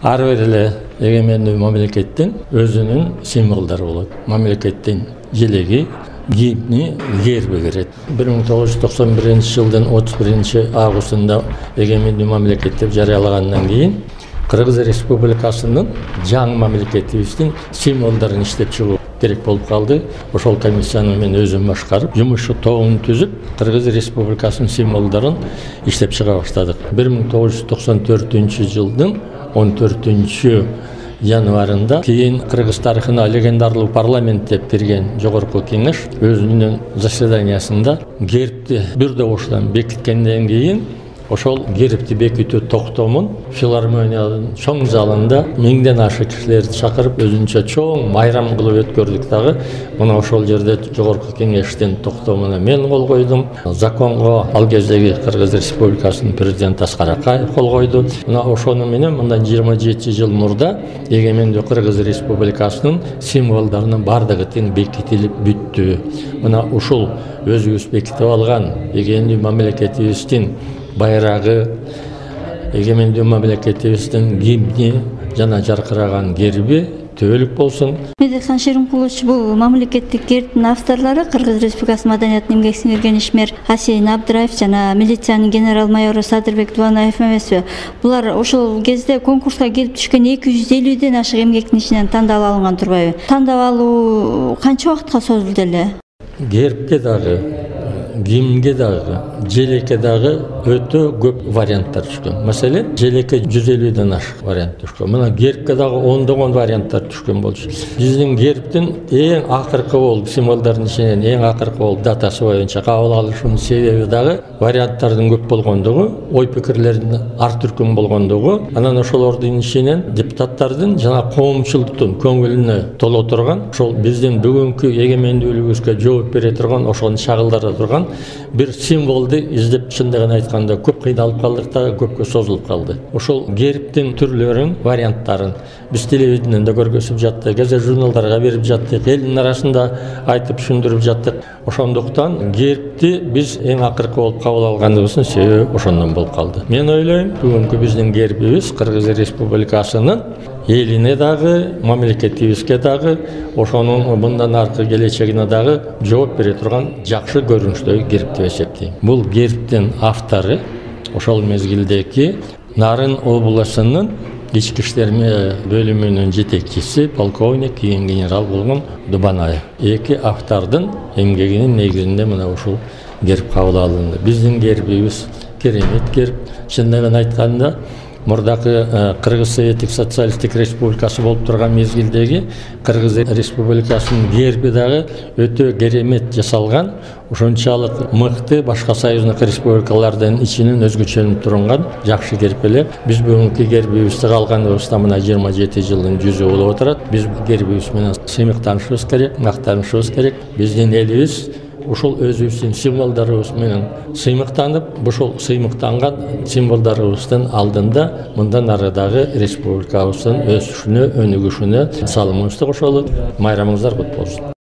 ар бир эле эгемендүү мамлекеттин өзүнүн символдору болот. Мамлекеттин желеги, гимни, герби кирет. 1991-жылдын 31-августунда эгемендүү мамлекет деп жарыялагандан кийин Кыргыз Республикасынын жаңы мамлекетибиздин символдорун иштеп чыгуу керек болуп калды. Ошол комиссияны мен өзүм башкарып, жумуш тобун түзүп, Кыргыз Республикасынын символдорун иштеп чыга баштадык. 1994-жылдын 14-январында кийин Кыргыз тарыхына легендарлуу парламент деп кирген жогорку кеңеш өзүнүн заседаниясында гербти бир добуштан бекиткенден кийин ошол гербти бекитүү токтомун филармониянын чоң залында 1000ден ашык кишилерди чакырып өзүнчө чоң майрам кылып өткөрдүк дагы. Мына ошол жерде жогорку кеңештин токтомуна мен кол койдум. Законго ал кездеги Кыргыз Республикасынын президенти Аскар Акаев кол койду. Мына ошону менен мындан 27 жыл мурда эгемендүү Кыргыз Республикасынын символдорунун бардыгы тең бекитилип бүттү. Мына ушул өзүбүз бекитип алган эгемендүү мамлекетибиздин байрагы, эгемендүү мамлекетибиздин гимни жана жаркыраган герби төбөлүк болсун. Медехан Шеримкулович, бул мамлекеттик гербтин авторлору Кыргыз Республикасынын маданиятын эмгек сиңирген ишмер Хасейин Абдыраев жана милициянын генерал-майору Садырбек Дубанаев эмеспи? Булар ошол кезде конкурска келип түшкөн 250ден ашык эмгектин ичинен тандалып алынган турбайбы? Тандап алуу канча убакытка созулду эле? Гербке дагы, гимнге дагы, желекке дагы өтө көп варианттар түшкөн. Маселен, желекке 150ден ашык вариант түшкөн. Мына гербке дагы ондогон варианттар түшкөн болчу. Биздин гербтин эң акыркы болуп, символдордун ичинен эң акыркы болуп датасы боюнча кабыл алышынын себеби дагы варианттардын көп болгондугу, ой пикирлердин ар түркүн болгондугу, анан ошолордун ичинен депутаттардын жана коомчулуктун көңүлүнө толо турган, ошол биздин бүгүнкү эгемендүүлүгүбүзгө жооп бере турган, ошону чагылдыра турган бир символду издеп, чындыгын айтканда көп кыйналып калдык да, көпкө созулуп калды. Ошол гербтин түрлөрүн, варианттарын биз телевидениеде көргөзүп жаттык, газет журналдарга берип жаттык, элдин арасында айтып түшүндүрүп жаттык. Ошондуктан гербти биз эң акыркы болуп кабыл алганыбыздын себеби ошондон болуп калды. Мен ойлойм, бүгүнкү биздин гербибиз Кыргыз Республикасынын элине дагы, мамлекетибизге дагы, ошонун мындан аркы келечегине дагы жооп бере турган жакшы көрүнүштөгү герб деп эсептейм. Бул гербтин автору ошол мезгилдеги Нарын областынын ички иштер бөлүмүнүн жетекчиси полковник, кийин генерал болгон Дубанаев. Эки автордун эмгегинин негизинде мына ушул герб кабыл алынды. Биздин гербибиз керемет герб. Чындыгын айтканда, мурдакы Кыргыз Советтик Социалисттик Республикасы болуп турган мезгилдеги Кыргыз Республикасынын герби дагы өтө керемет жасалган, ошончалык мыкты башка союздук республикалардын ичинен өзгөчөлөнүп турган жакшы герб эле. Биз бүгүнкү гербибизди алганыбызда мына 27 жылдын жүзү болуп отурат. Биз гербибиз менен сыймыктанышыбыз керек, мактанышыбыз керек. Биздин элибиз ушул өзүбүздүн символдорубуз менен сыймыктанып, ушул сыймыктанган символдорубуздун алдында мындан ары дагы республикабыздын өсүшүнө, өнүгүшүнө салымыбызды кошолу. Майрамыңыздар кут болсун.